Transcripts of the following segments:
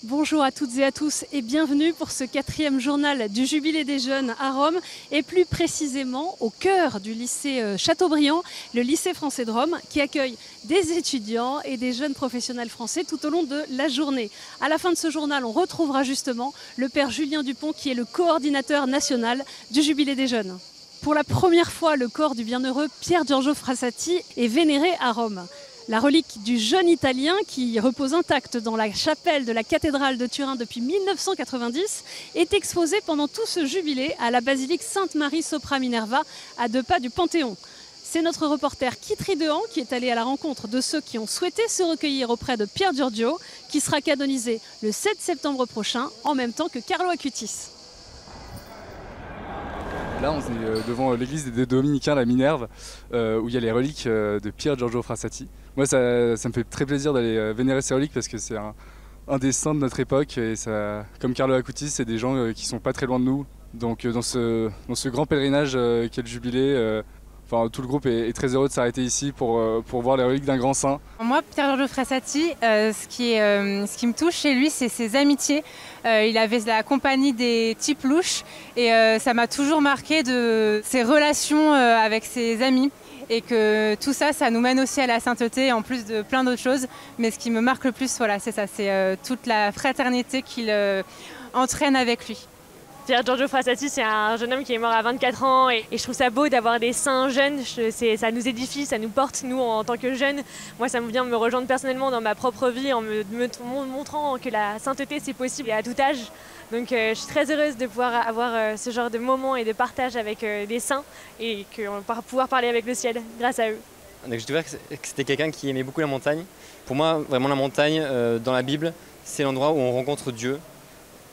Bonjour à toutes et à tous et bienvenue pour ce 4e journal du Jubilé des Jeunes à Rome et plus précisément au cœur du lycée Chateaubriand, le lycée français de Rome qui accueille des étudiants et des jeunes professionnels français tout au long de la journée. À la fin de ce journal, on retrouvera justement le père Julien Dupont qui est le coordinateur national du Jubilé des Jeunes. Pour la première fois, le corps du bienheureux Pier Giorgio Frassati est vénéré à Rome. La relique du jeune Italien qui repose intacte dans la chapelle de la cathédrale de Turin depuis 1990 est exposée pendant tout ce jubilé à la basilique Sainte-Marie sopra Minerva à 2 pas du Panthéon. C'est notre reporter Kitri Dehan qui est allé à la rencontre de ceux qui ont souhaité se recueillir auprès de Pier Giorgio qui sera canonisé le 7 septembre prochain en même temps que Carlo Acutis. Là, on est devant l'église des Dominicains, la Minerve, où il y a les reliques de Pier Giorgio Frassati. Moi, ça me fait très plaisir d'aller vénérer ces reliques parce que c'est un des saints de notre époque. Et ça, comme Carlo Acutis, c'est des gens qui sont pas très loin de nous. Donc dans ce grand pèlerinage qu'est le Jubilé, tout le groupe est très heureux de s'arrêter ici pour voir les reliques d'un grand saint. Moi, Pier Giorgio Frassati, ce qui me touche chez lui, c'est ses amitiés. Il avait la compagnie des types louches et ça m'a toujours marqué de ses relations avec ses amis. Et que tout ça, ça nous mène aussi à la sainteté, en plus de plein d'autres choses. Mais ce qui me marque le plus, voilà, c'est ça, c'est toute la fraternité qu'il entraîne avec lui. Pier Giorgio Frassati, c'est un jeune homme qui est mort à 24 ans et je trouve ça beau d'avoir des saints jeunes. Ça nous édifie, ça nous porte, nous, en tant que jeunes. Moi, ça me vient me rejoindre personnellement dans ma propre vie en me montrant que la sainteté, c'est possible et à tout âge. Donc je suis très heureuse de pouvoir avoir ce genre de moments et de partage avec des saints et pouvoir parler avec le ciel grâce à eux. Donc, je dirais que c'était quelqu'un qui aimait beaucoup la montagne. Pour moi, vraiment la montagne, dans la Bible, c'est l'endroit où on rencontre Dieu.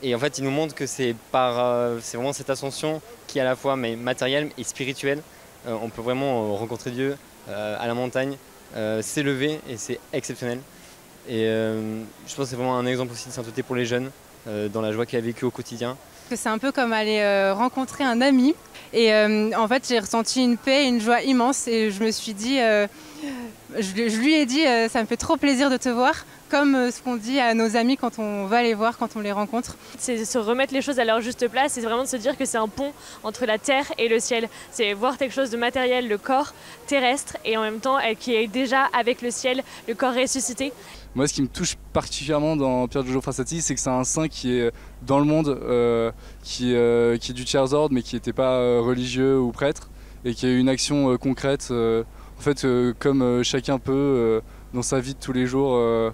Et en fait, il nous montre que c'est vraiment cette ascension qui est à la fois matérielle et spirituelle. On peut vraiment rencontrer Dieu à la montagne, s'élever et c'est exceptionnel. Et je pense que c'est vraiment un exemple aussi de sainteté pour les jeunes, dans la joie qu'il a vécue au quotidien. C'est un peu comme aller rencontrer un ami. Et en fait, j'ai ressenti une paix et une joie immense. Et je me suis dit, je lui ai dit, ça me fait trop plaisir de te voir. Comme ce qu'on dit à nos amis quand on va les voir, quand on les rencontre. C'est se remettre les choses à leur juste place, c'est vraiment de se dire que c'est un pont entre la terre et le ciel. C'est voir quelque chose de matériel, le corps terrestre, et en même temps qui est déjà avec le ciel, le corps ressuscité. Moi, ce qui me touche particulièrement dans Pier Giorgio Frassati, c'est que c'est un saint qui est dans le monde, qui est du tiers ordre, mais qui n'était pas religieux ou prêtre, et qui a eu une action concrète, en fait, comme chacun peut dans sa vie de tous les jours.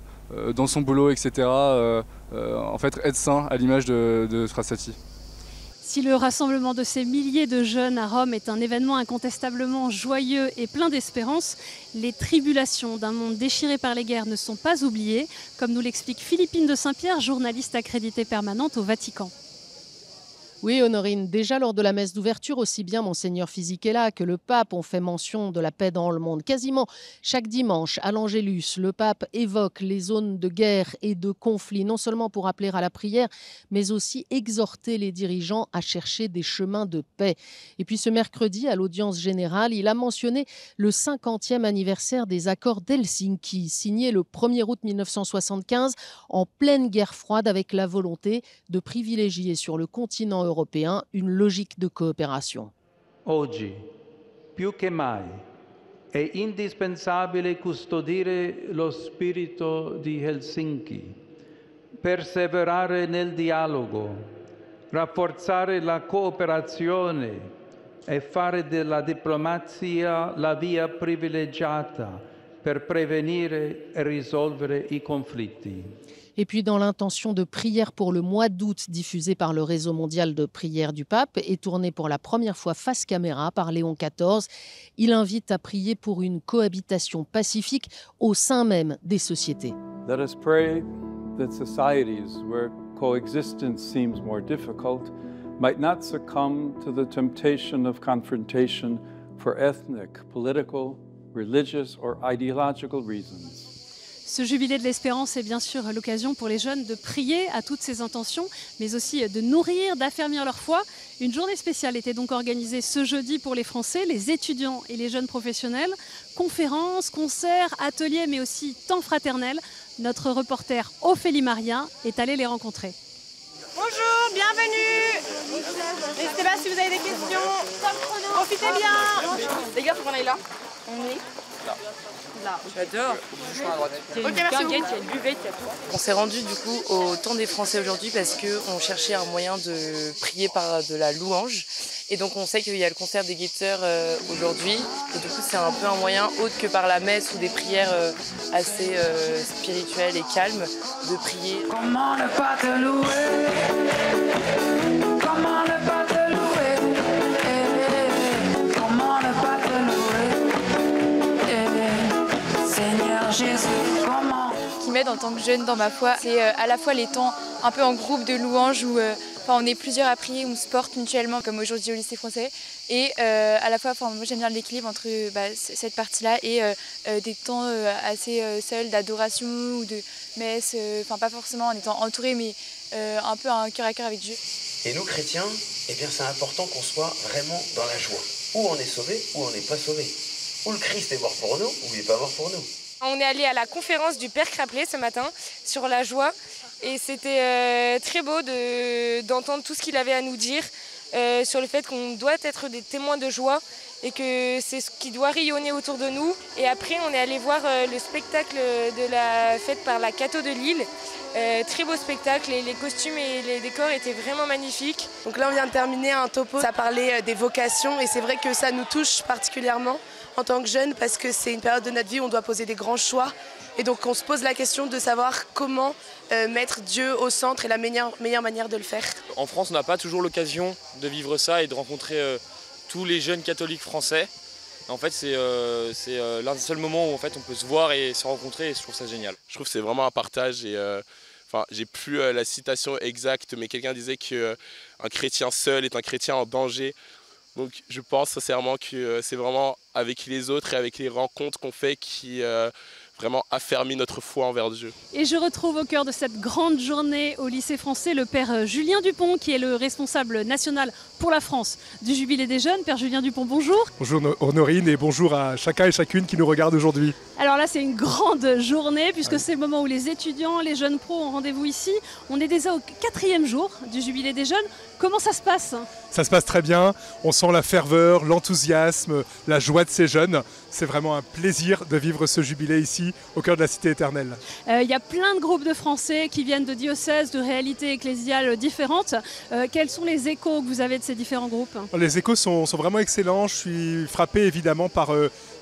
Dans son boulot, etc. En fait, être saint à l'image de Frassati. Si le rassemblement de ces milliers de jeunes à Rome est un événement incontestablement joyeux et plein d'espérance, les tribulations d'un monde déchiré par les guerres ne sont pas oubliées, comme nous l'explique Philippine de Saint-Pierre, journaliste accréditée permanente au Vatican. Oui, Honorine, déjà lors de la messe d'ouverture, aussi bien Monseigneur Fisichella que le pape ont fait mention de la paix dans le monde. Quasiment chaque dimanche, à l'Angélus, le pape évoque les zones de guerre et de conflit, non seulement pour appeler à la prière, mais aussi exhorter les dirigeants à chercher des chemins de paix. Et puis ce mercredi, à l'audience générale, il a mentionné le 50e anniversaire des accords d'Helsinki, signés le 1er août 1975, en pleine guerre froide, avec la volonté de privilégier sur le continent européen une logique de coopération. Oggi, più che mai, è indispensabile custodire lo spirito di Helsinki, perseverare nel dialogo, rafforzare la cooperazione e fare della diplomazia la via privilegiata per prevenire e risolvere i conflitti. Et puis dans l'intention de prière pour le mois d'août diffusée par le réseau mondial de prière du pape et tournée pour la première fois face caméra par Léon XIV, il invite à prier pour une cohabitation pacifique au sein même des sociétés. Let us pray that societies where coexistence seems more difficult might not succumb to the temptation of confrontation for ethnic, political, religious or ideological reasons. Ce jubilé de l'espérance est bien sûr l'occasion pour les jeunes de prier à toutes ces intentions, mais aussi de nourrir, d'affermir leur foi. Une journée spéciale était donc organisée ce jeudi pour les Français, les étudiants et les jeunes professionnels. Conférences, concerts, ateliers, mais aussi temps fraternel Notre reporter Ophélie Marien est allée les rencontrer. Bonjour, bienvenue. N'hésitez pas si vous avez des questions. Profitez bien. Les gars, faut qu'on aille là. On est là. J'adore. Ok, merci beaucoup. On s'est rendu du coup au Temps des Français aujourd'hui parce qu'on cherchait un moyen de prier par de la louange. Et donc on sait qu'il y a le concert des guetteurs aujourd'hui. Et du coup c'est un peu un moyen, autre que par la messe ou des prières assez spirituelles et calmes, de prier. Comment ne pas te louer? Comment ne pas te louer? Comment ne pas te louer? Seigneur Jésus, comment? Ce qui m'aide en tant que jeune dans ma foi, c'est à la fois les temps un peu en groupe de louanges où on est plusieurs à prier, on se porte mutuellement comme aujourd'hui au lycée français. Et à la fois, moi j'aime bien l'équilibre entre cette partie-là et des temps assez seuls d'adoration ou de messe, pas forcément en étant entouré, mais un peu un cœur à cœur avec Dieu. Et nous chrétiens, eh bien c'est important qu'on soit vraiment dans la joie. Ou on est sauvé, ou on n'est pas sauvé. Ou le Christ est mort pour nous, ou il n'est pas mort pour nous. On est allé à la conférence du Père Craplet ce matin sur la joie. Et c'était très beau d'entendre tout ce qu'il avait à nous dire sur le fait qu'on doit être des témoins de joie et que c'est ce qui doit rayonner autour de nous. Et après, on est allé voir le spectacle de la fête par la Cateau de Lille. Très beau spectacle, les costumes et les décors étaient vraiment magnifiques. Donc là, on vient de terminer un topo. Ça parlait des vocations et c'est vrai que ça nous touche particulièrement en tant que jeunes parce que c'est une période de notre vie où on doit poser des grands choix. Et donc on se pose la question de savoir comment mettre Dieu au centre et la meilleure manière de le faire. En France, on n'a pas toujours l'occasion de vivre ça et de rencontrer tous les jeunes catholiques français. En fait, c'est l'un des seuls moments où en fait, on peut se voir et se rencontrer et je trouve ça génial. Je trouve que c'est vraiment un partage et j'ai plus la citation exacte, mais quelqu'un disait qu'un chrétien seul est un chrétien en danger. Donc je pense sincèrement que c'est vraiment avec les autres et avec les rencontres qu'on fait qui vraiment affermi notre foi envers Dieu. Et je retrouve au cœur de cette grande journée au lycée français le père Julien Dupont, qui est le responsable national pour la France du Jubilé des jeunes. Père Julien Dupont, bonjour. Bonjour Honorine et bonjour à chacun et chacune qui nous regarde aujourd'hui. Alors là, c'est une grande journée puisque c'est le moment où les étudiants, les jeunes pros ont rendez-vous ici. On est déjà au 4e jour du Jubilé des jeunes. Comment ça se passe ? Ça se passe très bien. On sent la ferveur, l'enthousiasme, la joie de ces jeunes. C'est vraiment un plaisir de vivre ce jubilé ici, au cœur de la Cité éternelle. Il y a plein de groupes de Français qui viennent de diocèses, de réalités ecclésiales différentes. Quels sont les échos que vous avez de ces différents groupes ? Les échos sont vraiment excellents. Je suis frappé évidemment par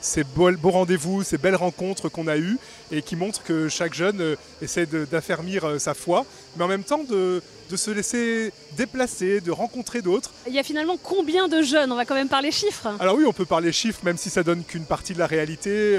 ces beaux rendez-vous, ces belles rencontres qu'on a eues et qui montrent que chaque jeune essaie d'affermir sa foi, mais en même temps de se laisser déplacer, de rencontrer d'autres. Il y a finalement combien de jeunes ? On va quand même parler chiffres. Alors oui, on peut parler chiffres, même si ça donne qu'une partie de la réalité.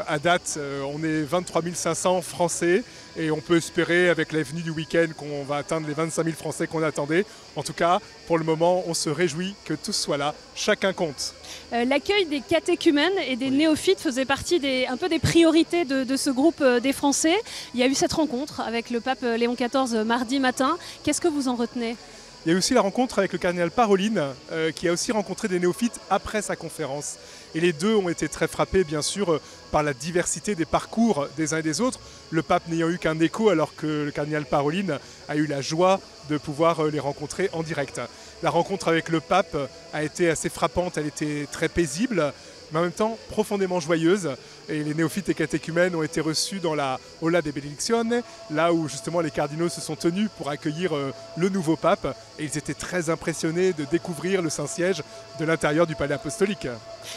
À date, on est 23 500 Français et on peut espérer, avec la venue du week-end, qu'on va atteindre les 25 000 Français qu'on attendait. En tout cas, pour le moment, on se réjouit que tous soient là. Chacun compte. L'accueil des catéchumènes et des néophytes faisait partie un peu des priorités de ce groupe des Français. Il y a eu cette rencontre avec le pape Léon XIV mardi matin. Qu'est-ce que vous en retenez ? Il y a eu aussi la rencontre avec le cardinal Parolin, qui a aussi rencontré des néophytes après sa conférence. Et les deux ont été très frappés, bien sûr, par la diversité des parcours des uns et des autres. Le pape n'ayant eu qu'un écho, alors que le cardinal Parolin a eu la joie de pouvoir les rencontrer en direct. La rencontre avec le pape a été assez frappante, elle était très paisible, mais en même temps profondément joyeuse. Et les néophytes et catéchumènes ont été reçus dans la Aula de Benedizione, là où justement les cardinaux se sont tenus pour accueillir le nouveau pape. Et ils étaient très impressionnés de découvrir le Saint-Siège de l'intérieur du palais apostolique.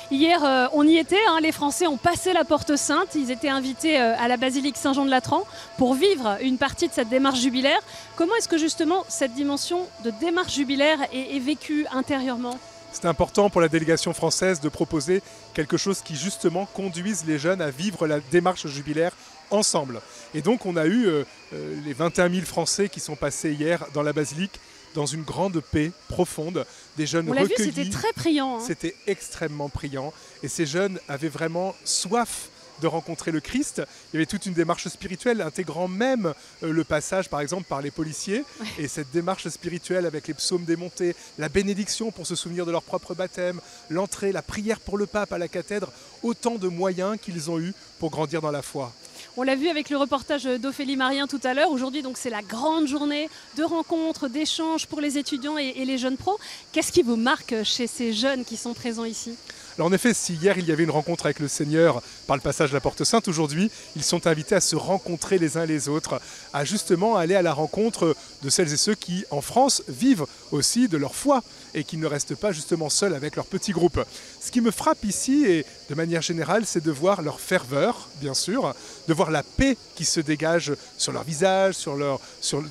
Hier, on y était, les Français ont passé la Porte Sainte. Ils étaient invités à la basilique Saint-Jean-de-Latran pour vivre une partie de cette démarche jubilaire. Comment est-ce que justement cette dimension de démarche jubilaire est vécue intérieurement ? C'est important pour la délégation française de proposer quelque chose qui justement conduise les jeunes à vivre la démarche jubilaire ensemble. Et donc on a eu les 21 000 Français qui sont passés hier dans la basilique dans une grande paix profonde, des jeunes recueillis. On l'a vu, c'était très priant. C'était extrêmement priant et ces jeunes avaient vraiment soif de rencontrer le Christ. Il y avait toute une démarche spirituelle intégrant même le passage par exemple par les policiers. Ouais. Et cette démarche spirituelle avec les psaumes démontés, la bénédiction pour se souvenir de leur propre baptême, l'entrée, la prière pour le pape à la cathèdre, autant de moyens qu'ils ont eu pour grandir dans la foi. On l'a vu avec le reportage d'Ophélie Marien tout à l'heure. Aujourd'hui, donc, c'est la grande journée de rencontres, d'échanges pour les étudiants et les jeunes pros. Qu'est-ce qui vous marque chez ces jeunes qui sont présents ici ? Alors en effet, si hier il y avait une rencontre avec le Seigneur par le passage de la Porte Sainte, aujourd'hui ils sont invités à se rencontrer les uns les autres, à justement aller à la rencontre de celles et ceux qui en France vivent aussi de leur foi et qui ne restent pas justement seuls avec leur petit groupe. Ce qui me frappe ici et de manière générale, c'est de voir leur ferveur, bien sûr, de voir la paix qui se dégage sur leur visage,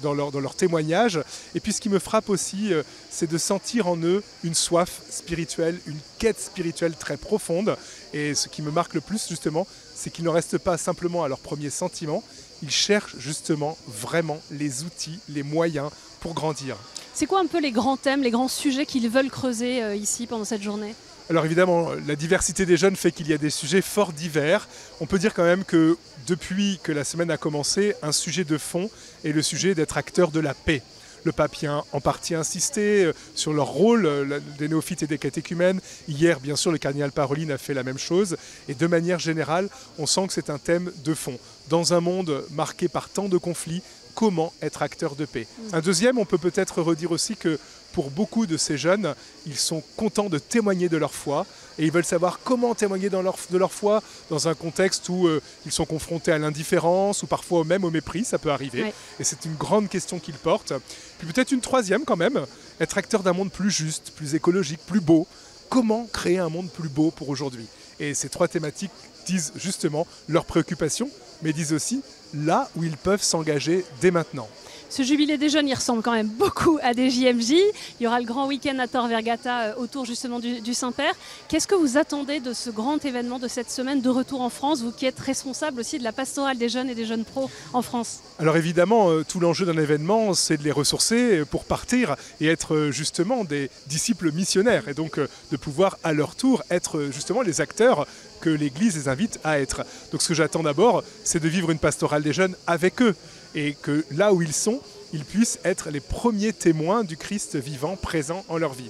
dans leur témoignage. Et puis ce qui me frappe aussi, c'est de sentir en eux une soif spirituelle, une quête spirituelle très profonde. Et ce qui me marque le plus justement, c'est qu'ils ne restent pas simplement à leurs premiers sentiments, ils cherchent justement vraiment les outils, les moyens pour grandir. C'est quoi un peu les grands thèmes, les grands sujets qu'ils veulent creuser ici pendant cette journée ? Alors évidemment, la diversité des jeunes fait qu'il y a des sujets fort divers. On peut dire quand même que depuis que la semaine a commencé, un sujet de fond est le sujet d'être acteur de la paix. Le pape y a en partie insisté sur leur rôle des néophytes et des catéchumènes. Hier, bien sûr, le cardinal Parolin a fait la même chose. Et de manière générale, on sent que c'est un thème de fond. Dans un monde marqué par tant de conflits, comment être acteur de paix ? Un deuxième, on peut peut-être redire aussi que pour beaucoup de ces jeunes, ils sont contents de témoigner de leur foi et ils veulent savoir comment témoigner de leur foi dans un contexte où ils sont confrontés à l'indifférence ou parfois même au mépris, ça peut arriver. Ouais. Et c'est une grande question qu'ils portent. Puis peut-être une troisième quand même, être acteur d'un monde plus juste, plus écologique, plus beau. Comment créer un monde plus beau pour aujourd'hui ? Et ces trois thématiques disent justement leurs préoccupations, mais disent aussi là où ils peuvent s'engager dès maintenant. Ce jubilé des jeunes, il ressemble quand même beaucoup à des JMJ. Il y aura le grand week-end à Tor Vergata autour justement du Saint-Père. Qu'est-ce que vous attendez de ce grand événement de cette semaine de retour en France, vous qui êtes responsable aussi de la pastorale des jeunes et des jeunes pros en France ? Alors évidemment, tout l'enjeu d'un événement, c'est de les ressourcer pour partir et être justement des disciples missionnaires et donc de pouvoir à leur tour être justement les acteurs que l'Église les invite à être. Donc ce que j'attends d'abord, c'est de vivre une pastorale des jeunes avec eux et que là où ils sont, ils puissent être les premiers témoins du Christ vivant, présent en leur vie.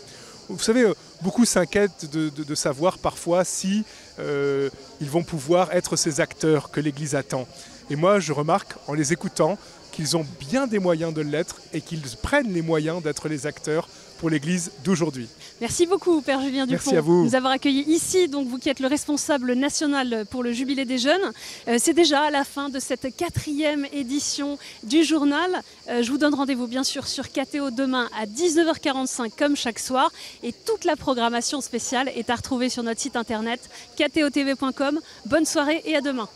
Vous savez, beaucoup s'inquiètent de savoir parfois si ils vont pouvoir être ces acteurs que l'Église attend. Et moi, je remarque en les écoutant qu'ils ont bien des moyens de l'être et qu'ils prennent les moyens d'être les acteurs pour l'Église d'aujourd'hui. Merci beaucoup, Père Julien Dupont, Merci à vous. De nous avoir accueillis ici, donc vous qui êtes le responsable national pour le Jubilé des jeunes. C'est déjà à la fin de cette 4e édition du journal. Je vous donne rendez-vous bien sûr sur KTO demain à 19h45 comme chaque soir. Et toute la programmation spéciale est à retrouver sur notre site internet ktotv.com. Bonne soirée et à demain.